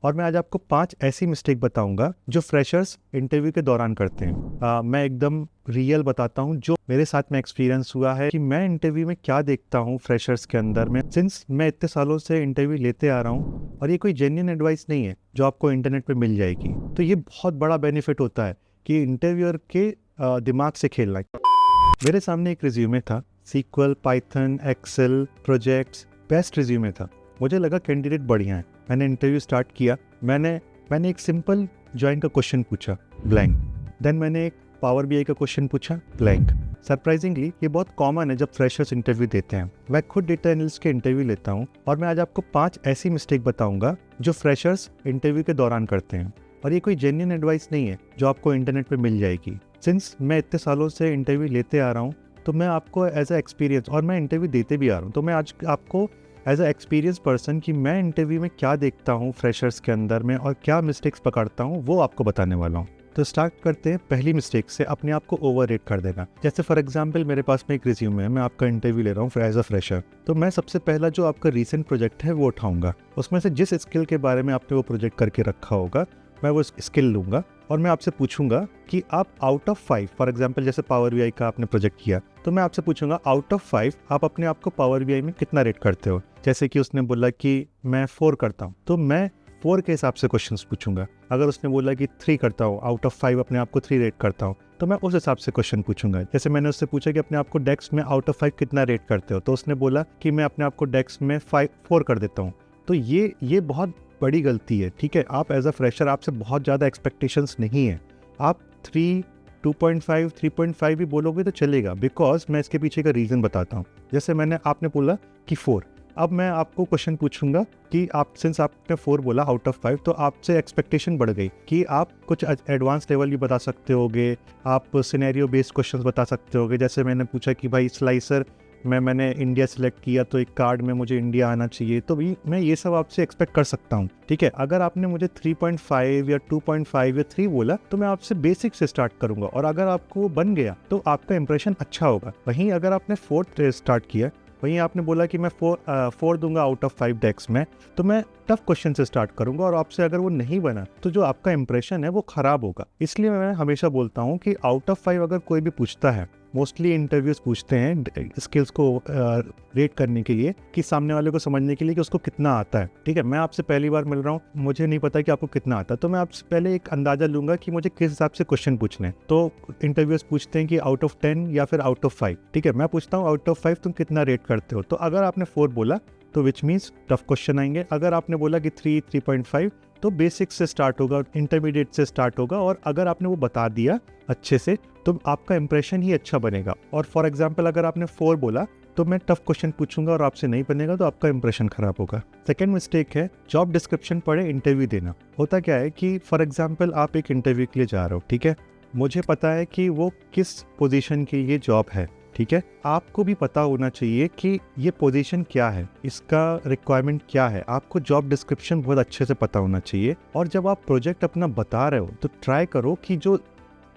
और मैं आज आपको 5 ऐसी मिस्टेक बताऊंगा जो फ्रेशर्स इंटरव्यू के दौरान करते हैं। मैं एकदम रियल बताता हूं जो मेरे साथ में एक्सपीरियंस हुआ है कि मैं इंटरव्यू में क्या देखता हूं फ्रेशर्स के अंदर में, सिंस मैं इतने सालों से इंटरव्यू लेते आ रहा हूं। और ये कोई जेन्युइन एडवाइस नहीं है जो आपको इंटरनेट पे मिल जाएगी। तो ये बहुत बड़ा बेनिफिट होता है कि इंटरव्यूअर के दिमाग से खेलना। मेरे सामने एक रिज्यूमे था, SQL, Python, Excel, projects, best resume था। मुझे लगा कैंडिडेट बढ़िया है। मैंने इंटरव्यू स्टार्ट किया। मैंने एक सिंपल ज्वाइन का क्वेश्चन पूछा, ब्लैंक। देन मैंने एक पावर बीआई का क्वेश्चन पूछा, ब्लैंक। सरप्राइजिंगली ये बहुत कॉमन है जब फ्रेशर्स इंटरव्यू देते हैं। मैं खुद डेटा एनालिस्ट के इंटरव्यू लेता हूँ और मैं आज आपको 5 ऐसी मिस्टेक बताऊंगा जो फ्रेशर्स इंटरव्यू के दौरान करते हैं। और ये कोई जेन्युइन एडवाइस नहीं है जो आपको इंटरनेट पे मिल जाएगी। सिंस मैं इतने सालों से इंटरव्यू लेते आ रहा हूँ तो मैं आपको एज अ एक्सपीरियंस, और मैं इंटरव्यू देते भी आ रहा हूँ, तो मैं आज आपको एज अ एक्सपीरियंस पर्सन कि मैं इंटरव्यू में क्या देखता हूँ फ्रेशर्स के अंदर में और क्या मिस्टेक्स पकड़ता हूँ वो आपको बताने वाला हूँ। तो स्टार्ट करते हैं पहली मिस्टेक से, अपने आप को ओवररेट कर देना। जैसे फॉर एग्जांपल मेरे पास में एक रिज्यूमे है, मैं आपका इंटरव्यू ले रहा हूँ एज अ फ्रेशर। तो मैं सबसे पहला जो आपका रीसेंट प्रोजेक्ट है वो उठाऊंगा। उसमें से जिस स्किल के बारे में आपने वो प्रोजेक्ट करके रखा होगा मैं वो स्किल लूंगा और मैं आपसे पूछूंगा कि आप आउट ऑफ 5, फॉर एग्जांपल जैसे पावर बीआई का आपने प्रोजेक्ट किया, तो मैं आपसे पूछूंगा आउट ऑफ 5 आप अपने आप को पावर बीआई में कितना रेट करते हो। जैसे कि उसने बोला कि मैं 4 करता हूँ, तो मैं 4 के हिसाब से क्वेश्चंस पूछूंगा। अगर उसने बोला कि 3 करता हूँ, आउट ऑफ 5 अपने आप को 3 रेट करता हूँ, तो मैं उस हिसाब से क्वेश्चन पूछूंगा। जैसे मैंने उससे पूछा कि अपने आप को डेक्स में आउट ऑफ 5 कितना रेट करते हो, तो उसने बोला कि मैं अपने आप को डेक्स में 4 कर देता हूँ। तो ये बहुत बड़ी गलती है। ठीक है, आप एज अ फ्रेशर आपसे बहुत ज़्यादा एक्सपेक्टेशंस नहीं है। आप 3, 2.5, 3.5 भी बोलोगे तो चलेगा, बिकॉज मैं इसके पीछे का रीज़न बताता हूँ। जैसे आपने बोला कि 4, अब मैं आपको क्वेश्चन पूछूंगा कि आप, सिंस आपने 4 बोला आउट ऑफ 5, तो आपसे एक्सपेक्टेशन बढ़ गई कि आप कुछ एडवांस लेवल भी बता सकते होगे, आप सिनेरियो बेस्ड क्वेश्चंस बता सकते होगे। जैसे मैंने पूछा कि भाई स्लाइसर मैंने इंडिया सेलेक्ट किया तो एक कार्ड में मुझे इंडिया आना चाहिए, तो भी मैं ये सब आपसे एक्सपेक्ट कर सकता हूँ। ठीक है, अगर आपने मुझे 3.5 या 2.5 या 3 बोला तो मैं आपसे बेसिक से स्टार्ट करूंगा, और अगर आपको वो बन गया तो आपका इंप्रेशन अच्छा होगा। वहीं अगर आपने 4 स्टार्ट किया, वहीं आपने बोला कि मैं 4 दूंगा आउट ऑफ 5 डेक्स में, तो मैं टफ क्वेश्चन से स्टार्ट करूंगा, और आपसे अगर वो नहीं बना तो जो आपका इंप्रेशन है वो खराब होगा। इसलिए मैं हमेशा बोलता हूँ कि आउट ऑफ 5 अगर कोई भी पूछता है, मोस्टली इंटरव्यूज पूछते हैं स्किल्स को रेट करने के लिए, कि सामने वाले को समझने के लिए कि उसको कितना आता है। ठीक है, मैं आपसे पहली बार मिल रहा हूँ, मुझे नहीं पता कि आपको कितना आता है, तो मैं आपसे पहले एक अंदाजा लूंगा कि मुझे किस हिसाब से क्वेश्चन पूछने हैं। तो इंटरव्यूज पूछते हैं कि आउट ऑफ 10 या फिर आउट ऑफ 5। ठीक है, मैं पूछता हूँ आउट ऑफ 5 तुम कितना रेट करते हो। तो अगर आपने 4 बोला तो विच मीन्स टफ क्वेश्चन आएंगे। अगर आपने बोला कि 3, 3.5, तो बेसिक से स्टार्ट होगा, इंटरमीडिएट से स्टार्ट होगा, और अगर आपने वो बता दिया अच्छे से तो आपका इंप्रेशन ही अच्छा बनेगा। और फॉर एग्जांपल अगर आपने 4 बोला तो मैं टफ क्वेश्चन पूछूंगा और आपसे नहीं बनेगा तो आपका इंप्रेशन खराब होगा। सेकंड मिस्टेक है जॉब डिस्क्रिप्शन पढ़े इंटरव्यू देना। होता क्या है कि फॉर एग्जांपल आप एक इंटरव्यू के लिए जा रहे हो, ठीक है, मुझे पता है कि वो किस पोजीशन की ये जॉब है। ठीक है, आपको भी पता होना चाहिए कि ये पोजीशन क्या है, इसका रिक्वायरमेंट क्या है। आपको जॉब डिस्क्रिप्शन बहुत अच्छे से पता होना चाहिए। और जब आप प्रोजेक्ट अपना बता रहे हो तो ट्राई करो कि जो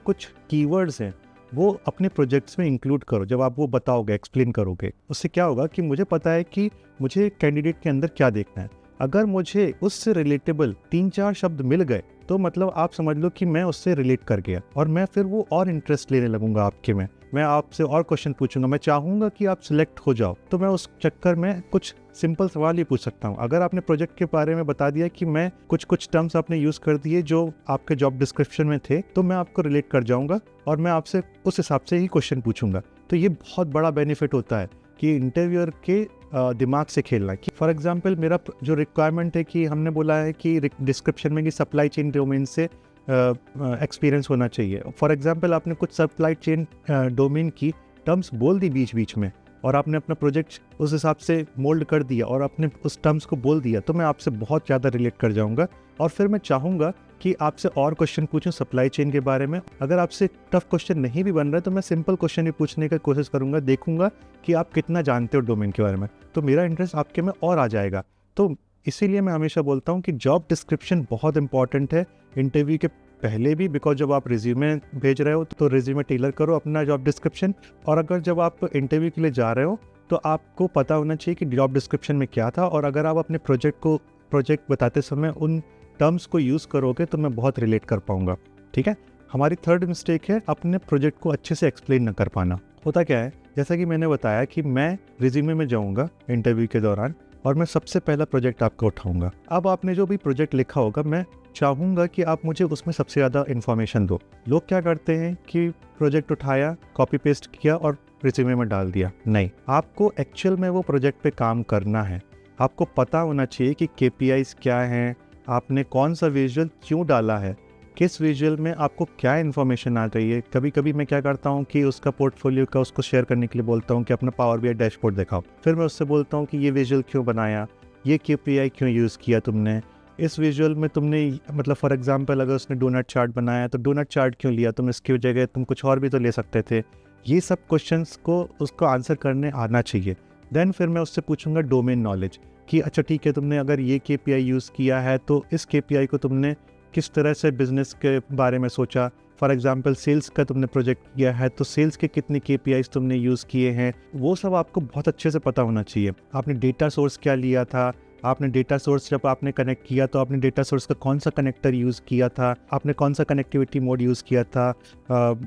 कुछ कीवर्ड्स हैं वो अपने प्रोजेक्ट्स में इंक्लूड करो। जब आप वो बताओगे, एक्सप्लेन करोगे, उससे क्या होगा कि मुझे पता है कि मुझे कैंडिडेट के अंदर क्या देखना है। अगर मुझे उससे रिलेटेबल 3-4 शब्द मिल गए तो मतलब आप समझ लो कि मैं उससे रिलेट कर गया, और मैं फिर वो और इंटरेस्ट लेने लगूंगा आपके में। मैं आपसे और क्वेश्चन पूछूंगा, मैं चाहूंगा कि आप सिलेक्ट हो जाओ, तो मैं उस चक्कर में कुछ सिंपल सवाल ही पूछ सकता हूँ। अगर आपने प्रोजेक्ट के बारे में बता दिया कि मैं कुछ टर्म्स आपने यूज कर दिए जो आपके जॉब डिस्क्रिप्शन में थे, तो मैं आपको रिलेट कर जाऊंगा और मैं आपसे उस हिसाब से ही क्वेश्चन पूछूंगा। तो ये बहुत बड़ा बेनिफिट होता है कि इंटरव्यूअर के दिमाग से खेलना। कि फॉर एग्जांपल मेरा जो रिक्वायरमेंट है कि हमने बोला है कि डिस्क्रिप्शन में कि सप्लाई चेन डोमेन से एक्सपीरियंस होना चाहिए। फॉर एग्जांपल आपने कुछ सप्लाई चेन डोमेन की टर्म्स बोल दी बीच बीच में, और आपने अपना प्रोजेक्ट उस हिसाब से मोल्ड कर दिया और आपने उस टर्म्स को बोल दिया, तो मैं आपसे बहुत ज़्यादा रिलेट कर जाऊंगा। और फिर मैं चाहूँगा कि आपसे और क्वेश्चन पूछूं सप्लाई चेन के बारे में। अगर आपसे टफ क्वेश्चन नहीं भी बन रहा है तो मैं सिंपल क्वेश्चन ही पूछने की कोशिश करूंगा, देखूंगा कि आप कितना जानते हो डोमेन के बारे में, तो मेरा इंटरेस्ट आपके में और आ जाएगा। तो इसीलिए मैं हमेशा बोलता हूँ कि जॉब डिस्क्रिप्शन बहुत इंपॉर्टेंट है इंटरव्यू के पहले भी, बिकॉज जब आप रिज्यूमे भेज रहे हो तो रिज्यूमे टेलर करो अपना जॉब डिस्क्रिप्शन। और अगर जब आप इंटरव्यू के लिए जा रहे हो तो आपको पता होना चाहिए कि जॉब डिस्क्रिप्शन में क्या था। और अगर आप अपने प्रोजेक्ट बताते समय उन टर्म्स को यूज़ करोगे तो मैं बहुत रिलेट कर पाऊँगा, ठीक है। हमारी थर्ड मिस्टेक है अपने प्रोजेक्ट को अच्छे से एक्सप्लेन न कर पाना। होता क्या है, जैसा कि मैंने बताया कि मैं रिज्यूमे में जाऊँगा इंटरव्यू के दौरान और मैं सबसे पहला प्रोजेक्ट आपका उठाऊँगा। अब आपने जो भी प्रोजेक्ट लिखा होगा, मैं चाहूँगा कि आप मुझे उसमें सबसे ज़्यादा इन्फॉर्मेशन दो। लोग क्या करते हैं कि प्रोजेक्ट उठाया, कॉपी पेस्ट किया और रिज्यूमे में डाल दिया। नहीं, आपको एक्चुअल में वो प्रोजेक्ट पे काम करना है। आपको पता होना चाहिए कि KPIs क्या हैं, आपने कौन सा विजुअल क्यों डाला है, किस विजुअल में आपको क्या इन्फॉर्मेशन आ रही है। कभी कभी मैं क्या करता हूँ कि उसका पोर्टफोलियो का उसको शेयर करने के लिए बोलता हूँ कि अपना पावर BI डैशबोर्ड दिखाओ। फिर मैं उससे बोलता हूँ कि ये विजुअल क्यों बनाया, ये KPI क्यों यूज़ किया तुमने, इस विजुअल में तुमने मतलब फॉर एग्जांपल अगर उसने डोनट चार्ट बनाया तो डोनट चार्ट क्यों लिया, तुम इसकी जगह तुम कुछ और भी तो ले सकते थे। ये सब क्वेश्चंस को उसको आंसर करने आना चाहिए। देन फिर मैं उससे पूछूंगा डोमेन नॉलेज कि अच्छा ठीक है, तुमने अगर ये KPI यूज़ किया है तो इस KPI को तुमने किस तरह से बिजनेस के बारे में सोचा। फॉर एग्जांपल सेल्स का तुमने प्रोजेक्ट किया है तो सेल्स के कितने KPIs तुमने यूज़ किए हैं, वो सब आपको बहुत अच्छे से पता होना चाहिए। आपने डेटा सोर्स क्या लिया था, आपने डेटा सोर्स जब आपने कनेक्ट किया तो आपने डेटा सोर्स का कौन सा कनेक्टर यूज़ किया था, आपने कौन सा कनेक्टिविटी मोड यूज़ किया था,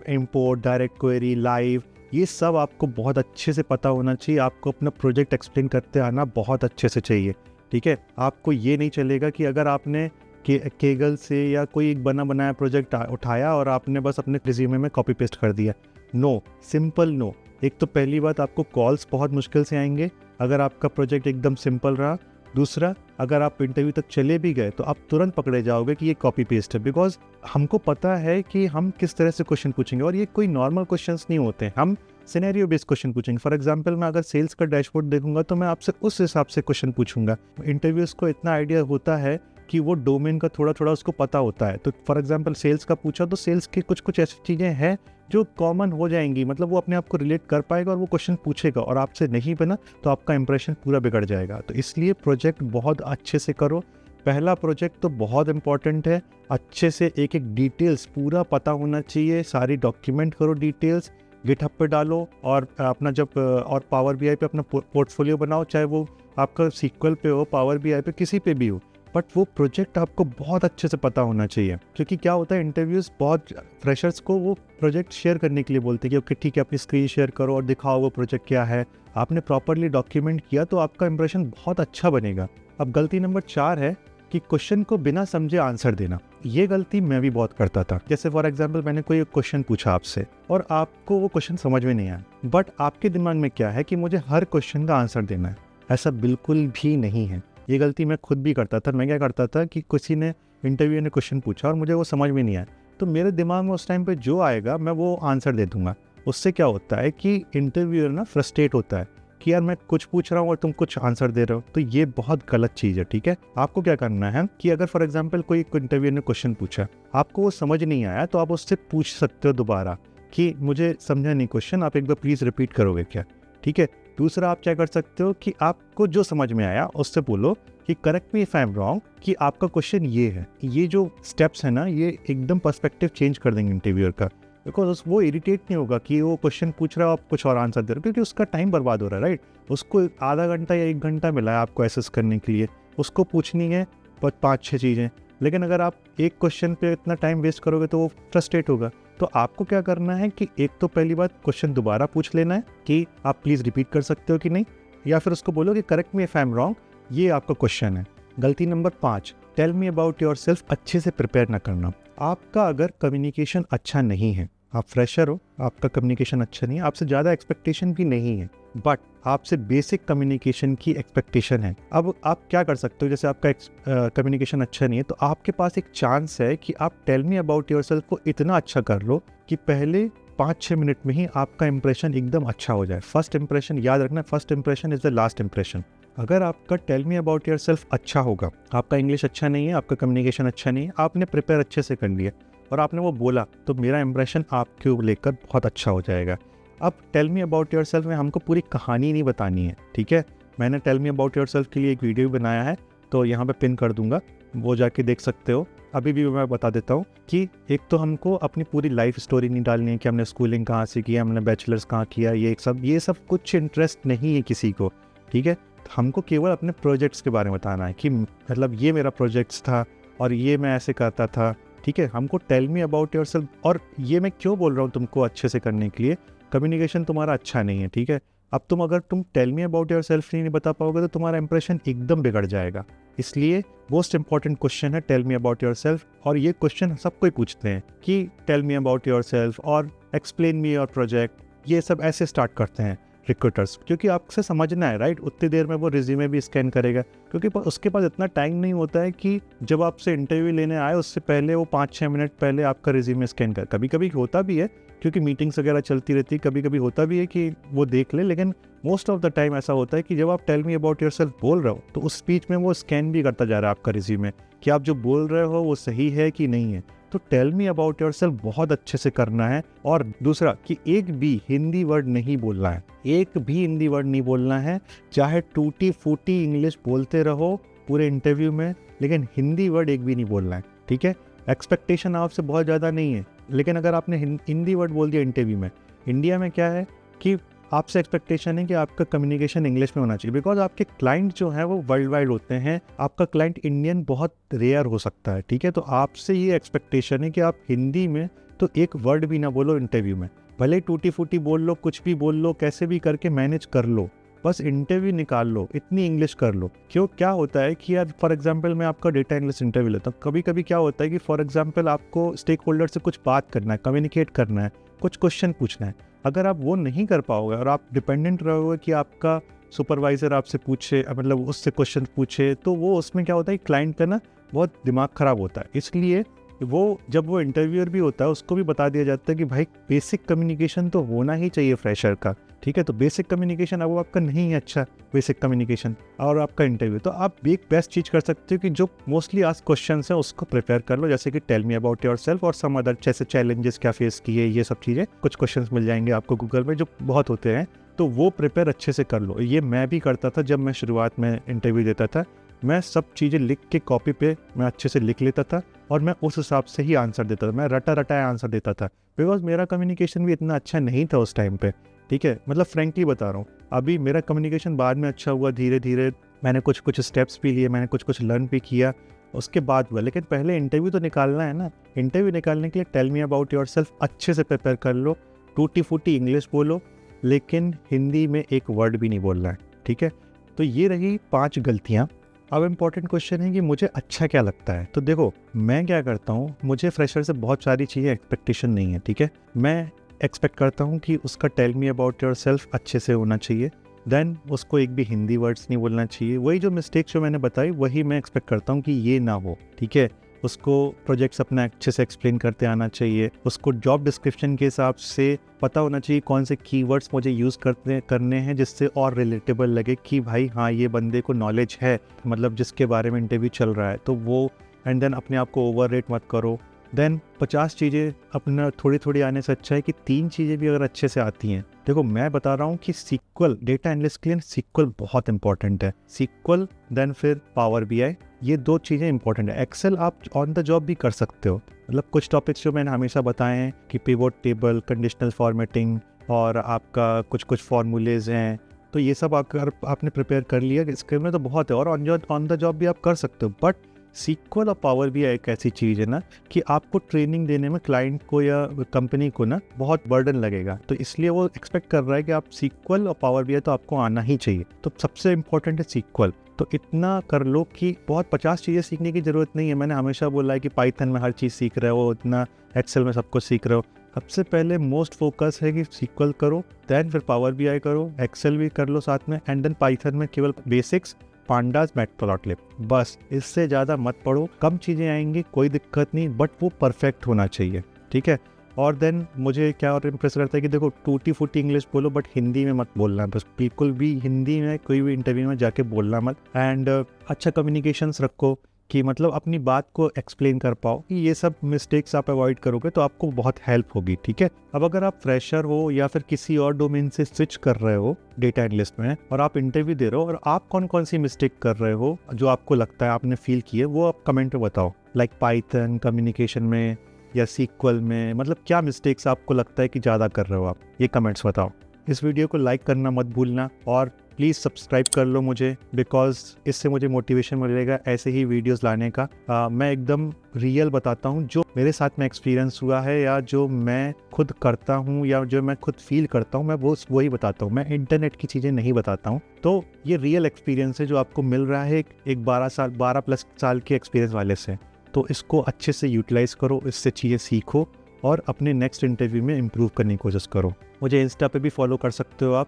इंपोर्ट, डायरेक्ट क्वेरी, लाइव, ये सब आपको बहुत अच्छे से पता होना चाहिए। आपको अपना प्रोजेक्ट एक्सप्लेन करते आना बहुत अच्छे से चाहिए, ठीक है। आपको ये नहीं चलेगा कि अगर आपने केगल से या कोई एक बना बनाया प्रोजेक्ट उठाया और आपने बस अपने रिज्यूमे में कॉपी पेस्ट कर दिया। No, simple no. एक तो पहली बात, आपको कॉल्स बहुत मुश्किल से आएंगे अगर आपका प्रोजेक्ट एकदम सिंपल रहा। दूसरा, अगर आप इंटरव्यू तक चले भी गए तो आप तुरंत पकड़े जाओगे कि ये कॉपी पेस्ट है, बिकॉज हमको पता है कि हम किस तरह से क्वेश्चन पूछेंगे और ये कोई नॉर्मल क्वेश्चंस नहीं होते हैं। हम सिनेरियो बेस्ड क्वेश्चन पूछेंगे। फॉर एग्जांपल मैं अगर सेल्स का डैशबोर्ड देखूंगा तो मैं आपसे उस हिसाब से क्वेश्चन पूछूंगा। इंटरव्यूज को इतना आइडिया होता है कि वो डोमेन का थोड़ा थोड़ा उसको पता होता है। तो फॉर एग्जांपल सेल्स का पूछा तो सेल्स की कुछ कुछ ऐसी चीज़ें हैं जो कॉमन हो जाएंगी, मतलब वो अपने आप को रिलेट कर पाएगा और वो क्वेश्चन पूछेगा, और आपसे नहीं बना तो आपका इंप्रेशन पूरा बिगड़ जाएगा। तो इसलिए प्रोजेक्ट बहुत अच्छे से करो। पहला प्रोजेक्ट तो बहुत इंपॉर्टेंट है, अच्छे से एक एक डिटेल्स पूरा पता होना चाहिए। सारी डॉक्यूमेंट करो, डिटेल्स गिटहब पे डालो और अपना जब और पावर BI पे अपना पोर्टफोलियो बनाओ, चाहे वो आपका SQL पे हो, पावर BI पे, किसी पे भी हो, बट वो प्रोजेक्ट आपको बहुत अच्छे से पता होना चाहिए। क्योंकि क्या होता है, इंटरव्यूज बहुत फ्रेशर्स को वो प्रोजेक्ट शेयर करने के लिए बोलते हैं कि ओके ठीक है, अपनी स्क्रीन शेयर करो और दिखाओ वो प्रोजेक्ट क्या है। आपने प्रॉपरली डॉक्यूमेंट किया तो आपका इंप्रेशन बहुत अच्छा बनेगा। अब गलती नंबर 4 है कि क्वेश्चन को बिना समझे आंसर देना। ये गलती मैं भी बहुत करता था। जैसे फॉर एग्जांपल मैंने कोई क्वेश्चन पूछा आपसे और आपको वो क्वेश्चन समझ में नहीं आया, बट आपके दिमाग में क्या है कि मुझे हर क्वेश्चन का आंसर देना है। ऐसा बिल्कुल भी नहीं है। ये गलती मैं खुद भी करता था। मैं क्या करता था कि किसी ने इंटरव्यू ने क्वेश्चन पूछा और मुझे वो समझ में नहीं आया, तो मेरे दिमाग में उस टाइम पे जो आएगा मैं वो आंसर दे दूंगा। उससे क्या होता है कि इंटरव्यूअर ना फ्रस्ट्रेट होता है कि यार मैं कुछ पूछ रहा हूँ और तुम कुछ आंसर दे रहे हो। तो ये बहुत गलत चीज़ है, ठीक है। आपको क्या करना है कि अगर फॉर एग्जांपल कोई इंटरव्यू ने क्वेश्चन पूछा, आपको वो समझ नहीं आया, तो आप उससे पूछ सकते हो दोबारा कि मुझे समझा नहीं क्वेश्चन, आप एक बार प्लीज़ रिपीट करोगे क्या, ठीक है। दूसरा आप क्या कर सकते हो कि आपको जो समझ में आया उससे बोलो कि correct me if I am wrong, कि आपका क्वेश्चन ये है। ये जो स्टेप्स है ना, ये एकदम पर्सपेक्टिव चेंज कर देंगे इंटरव्यूअर का, बिकॉज वो इरिटेट नहीं होगा कि वो क्वेश्चन पूछ रहा है, आप कुछ और आंसर दे रहे हो, क्योंकि उसका टाइम बर्बाद हो रहा है, राइट। उसको आधा घंटा या 1 घंटा मिला है आपको एसेस करने के लिए, उसको पूछनी है 5-6 चीज़ें। लेकिन अगर आप एक क्वेश्चन पे इतना टाइम वेस्ट करोगे तो वो फ्रस्ट्रेट होगा। तो आपको क्या करना है कि एक तो पहली बात क्वेश्चन दोबारा पूछ लेना है कि आप प्लीज़ रिपीट कर सकते हो कि नहीं, या फिर उसको बोलो कि correct me if I am wrong, ये आपका क्वेश्चन है। गलती number 5, tell me about yourself, अच्छे से प्रिपेयर ना करना। आपका अगर कम्युनिकेशन अच्छा नहीं है, आप फ्रेशर हो, आपका कम्युनिकेशन अच्छा नहीं है, आपसे ज़्यादा एक्सपेक्टेशन भी नहीं है, बट आपसे बेसिक कम्युनिकेशन की एक्सपेक्टेशन है। अब आप क्या कर सकते हो, जैसे आपका कम्युनिकेशन अच्छा नहीं है तो आपके पास एक चांस है कि आप टेल मी अबाउट योरसेल्फ को इतना अच्छा कर लो कि पहले 5-6 मिनट में ही आपका इंप्रेशन एकदम अच्छा हो जाए। फर्स्ट इंप्रेशन याद रखना, first impression is the last impression. अगर आपका टेल मी अबाउट योरसेल्फ अच्छा होगा, आपका इंग्लिश अच्छा नहीं है, आपका कम्युनिकेशन अच्छा नहीं है, आपने प्रिपेयर अच्छे से कर लिया और आपने वो बोला, तो मेरा इंप्रेशन आपके लेकर बहुत अच्छा हो जाएगा। अब टेल मी अबाउट योरसेल्फ में हमको पूरी कहानी नहीं बतानी है, ठीक है। मैंने टेल मी अबाउट योरसेल्फ के लिए एक वीडियो बनाया है, तो यहाँ पे पिन कर दूंगा, वो जाके देख सकते हो। अभी भी मैं बता देता हूँ कि एक तो हमको अपनी पूरी लाइफ स्टोरी नहीं डालनी है कि हमने स्कूलिंग कहाँ से किया, हमने बैचलर्स कहाँ किया, ये सब कुछ इंटरेस्ट नहीं है किसी को, ठीक है। हमको केवल अपने प्रोजेक्ट्स के बारे में बताना है कि मतलब ये मेरा प्रोजेक्ट्स था, और ये मैं ऐसे करता था, ठीक है। हमको tell me about yourself, और ये मैं क्यों बोल रहा हूँ तुमको अच्छे से करने के लिए, कम्युनिकेशन तुम्हारा अच्छा नहीं है, ठीक है। अब अगर तुम tell me about yourself नहीं बता पाओगे तो तुम्हारा इंप्रेशन एकदम बिगड़ जाएगा। इसलिए मोस्ट इंपॉर्टेंट क्वेश्चन है tell me about yourself, और ये क्वेश्चन सबको ही पूछते हैं कि tell me about yourself और एक्सप्लेन मी योर प्रोजेक्ट, ये सब ऐसे स्टार्ट करते हैं रिक्रूटर्स, क्योंकि आपसे समझना है, राइट। उतनी देर में वो रिज्यूमे भी स्कैन करेगा, क्योंकि उसके पास इतना टाइम नहीं होता है कि जब आपसे इंटरव्यू लेने आए उससे पहले वो 5-6 मिनट पहले आपका रिज्यूमे स्कैन कर। कभी कभी होता भी है क्योंकि मीटिंग्स वगैरह चलती रहती है, कभी कभी होता भी है कि वो देख ले, लेकिन मोस्ट ऑफ द टाइम ऐसा होता है कि जब आप tell me about yourself बोल रहे हो तो उस स्पीच में वो स्कैन भी करता जा रहा है आपका रिज्यूमे कि आप जो बोल रहे हो वो सही है कि नहीं है। तो tell me about yourself बहुत अच्छे से करना है। और दूसरा कि एक भी हिंदी वर्ड नहीं बोलना है, एक भी हिंदी वर्ड नहीं बोलना है, चाहे टूटी फूटी इंग्लिश बोलते रहो पूरे इंटरव्यू में, लेकिन हिंदी वर्ड एक भी नहीं बोलना है, ठीक है। एक्सपेक्टेशन आपसे बहुत ज़्यादा नहीं है, लेकिन अगर आपने हिंदी वर्ड बोल दिया इंटरव्यू में, इंडिया में क्या है कि आपसे एक्सपेक्टेशन है कि आपका कम्युनिकेशन इंग्लिश में होना चाहिए, बिकॉज आपके क्लाइंट जो हैं वो वर्ल्ड वाइड होते हैं, आपका क्लाइंट इंडियन बहुत रेयर हो सकता है, ठीक है। तो आपसे ये एक्सपेक्टेशन है कि आप हिंदी में तो एक वर्ड भी ना बोलो इंटरव्यू में, भले टूटी फूटी बोल लो, कुछ भी बोल लो, कैसे भी करके मैनेज कर लो, बस इंटरव्यू निकाल लो, इतनी इंग्लिश कर लो। क्यों, क्या होता है कि यार फॉर एग्जांपल मैं आपका डेटा एनालिस्ट इंटरव्यू लेता हूँ, कभी कभी क्या होता है कि फॉर एग्जांपल आपको स्टेक होल्डर से कुछ बात करना है, कम्युनिकेट करना है, कुछ क्वेश्चन पूछना है, अगर आप वो नहीं कर पाओगे और आप डिपेंडेंट रहोगे कि आपका सुपरवाइजर आपसे पूछे, मतलब उससे क्वेश्चन पूछे, तो वो उसमें क्या होता है क्लाइंट का ना बहुत दिमाग खराब होता है। इसलिए वो जब वो इंटरव्यूअर भी होता है उसको भी बता दिया जाता है कि भाई बेसिक कम्युनिकेशन तो होना ही चाहिए फ्रेशर का, ठीक है। तो बेसिक कम्युनिकेशन अब वो आपका नहीं है अच्छा बेसिक कम्युनिकेशन और आपका इंटरव्यू, तो आप एक बेस्ट चीज़ कर सकते हो कि जो मोस्टली आज क्वेश्चन है उसको प्रिपेयर कर लो, जैसे कि tell me about yourself और सम अदर, जैसे चैलेंजेस क्या फेस किए, ये सब चीज़ें, कुछ क्वेश्चन मिल जाएंगे आपको गूगल में जो बहुत होते हैं, तो वो प्रिपेयर अच्छे से कर लो। ये मैं भी करता था जब मैं शुरुआत में इंटरव्यू देता था, मैं सब चीज़ें लिख के कॉपी पे मैं अच्छे से लिख लेता था और मैं उस हिसाब से ही आंसर देता था, मैं रटा रटाया आंसर देता था, बिकॉज मेरा कम्युनिकेशन भी इतना अच्छा नहीं था उस टाइम पे, ठीक है। मतलब फ्रेंकली बता रहा हूँ, अभी मेरा कम्युनिकेशन बाद में अच्छा हुआ, धीरे धीरे मैंने कुछ स्टेप्स भी लिए, मैंने कुछ लर्न भी किया, उसके बाद हुआ, लेकिन पहले इंटरव्यू तो निकालना है ना। इंटरव्यू निकालने के लिए tell me about yourself अच्छे से प्रिपेयर कर लो, टूटी फूटी इंग्लिश बोलो, लेकिन हिंदी में एक वर्ड भी नहीं बोलना है, ठीक है। तो ये रही 5 गलतियाँ। अब इम्पॉर्टेंट क्वेश्चन है कि मुझे अच्छा क्या लगता है। तो देखो मैं क्या करता हूँ, मुझे फ्रेशर से बहुत सारी चीज़ें एक्सपेक्टेशन नहीं है, ठीक है। मैं एक्सपेक्ट करता हूँ कि उसका tell me about yourself अच्छे से होना चाहिए, देन उसको एक भी हिंदी वर्ड्स नहीं बोलना चाहिए, वही जो मिस्टेक जो मैंने बताई वही मैं एक्सपेक्ट करता हूँ कि ये ना हो, ठीक है। उसको प्रोजेक्ट्स अपना अच्छे से एक्सप्लेन करते आना चाहिए, उसको जॉब डिस्क्रिप्शन के हिसाब से पता होना चाहिए कौन से कीवर्ड्स मुझे यूज़ करने हैं जिससे और रिलेटेबल लगे कि भाई हाँ ये बंदे को नॉलेज है, मतलब जिसके बारे में इंटरव्यू चल रहा है, तो वो। एंड देन अपने आप को ओवर रेट मत करो। देन 50 चीज़ें अपना थोड़ी थोड़ी आने से अच्छा है कि 3 चीज़ें भी अगर अच्छे से आती हैं। देखो मैं बता रहा हूँ कि सीक्वल, डेटा एनालिस्ट के लिए सीक्वल बहुत इंपॉर्टेंट है, सीक्वल देन फिर पावर बीआई, ये 2 चीज़ें इंपॉर्टेंट है। एक्सेल आप ऑन द जॉब भी कर सकते हो, मतलब कुछ टॉपिक्स जो मैंने हमेशा बताए हैं कि पिवोट टेबल, कंडीशनल फॉर्मेटिंग और आपका कुछ फार्मूलेज हैं, तो ये सब अगर आपने प्रिपेयर कर लिया इसके में तो बहुत है, और ऑन द जॉब भी आप कर सकते हो। बट सीक्वल और पावर भी एक ऐसी चीज़ है ना कि आपको ट्रेनिंग देने में क्लाइंट को या कंपनी को ना बहुत बर्डन लगेगा, तो इसलिए वो एक्सपेक्ट कर रहा है कि आप सीक्वल और पावर भी तो आपको आना ही चाहिए। तो सबसे इम्पोर्टेंट है सीक्वल, तो इतना कर लो कि बहुत 50 चीज़ें सीखने की ज़रूरत नहीं है। मैंने हमेशा बोला है कि पाइथन में हर चीज़ सीख रहे हो, इतना एक्सेल में सब कुछ सीख रहे हो। सबसे पहले मोस्ट फोकस है कि सीक्वल करो, देन फिर पावर बीआई करो, एक्सेल भी कर लो साथ में, एंड देन पाइथन में केवल बेसिक्स, पांडास, मैटप्लॉटलिब, बस इससे ज़्यादा मत पढ़ो। कम चीज़ें आएंगी कोई दिक्कत नहीं, बट वो परफेक्ट होना चाहिए, ठीक है। और देन मुझे क्या और इम्प्रेस करता है कि देखो टूटी फूटी इंग्लिश बोलो बट हिंदी में मत बोलना, बस बिल्कुल भी हिंदी में कोई भी इंटरव्यू में जाके बोलना मत। एंड अच्छा कम्युनिकेशंस रखो कि मतलब अपनी बात को एक्सप्लेन कर पाओ, कि ये सब मिस्टेक्स आप अवॉइड करोगे तो आपको बहुत हेल्प होगी, ठीक है। अब अगर आप फ्रेशर हो या फिर किसी और डोमेन से स्विच कर रहे हो डेटा एनालिस्ट में और आप इंटरव्यू दे रहे हो और आप कौन कौन सी मिस्टेक कर रहे हो जो आपको लगता है आपने फील की है, वो आप कमेंट में बताओ, लाइक पाइथन कम्युनिकेशन में या सीक्वल में, मतलब क्या मिस्टेक्स आपको लगता है कि ज़्यादा कर रहे हो आप, ये कमेंट्स बताओ। इस वीडियो को लाइक करना मत भूलना और प्लीज़ सब्सक्राइब कर लो मुझे, बिकॉज इससे मुझे मोटिवेशन मिलेगा ऐसे ही वीडियोस लाने का। मैं एकदम रियल बताता हूँ जो मेरे साथ में एक्सपीरियंस हुआ है या जो मैं खुद करता हूँ या जो मैं खुद फील करता हूँ, मैं वही बताता हूँ। मैं इंटरनेट की चीज़ें नहीं बताता हूँ। तो ये रियल एक्सपीरियंस है जो आपको मिल रहा है एक 12+ साल के एक्सपीरियंस वाले से। तो इसको अच्छे से यूटिलाइज़ करो, इससे चीज़ें सीखो और अपने नेक्स्ट इंटरव्यू में इम्प्रूव करने की कोशिश करो। मुझे इंस्टा पे भी फॉलो कर सकते हो आप।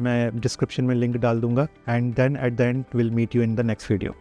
मैं डिस्क्रिप्शन में लिंक डाल दूंगा। And then at the end will meet you in the next video.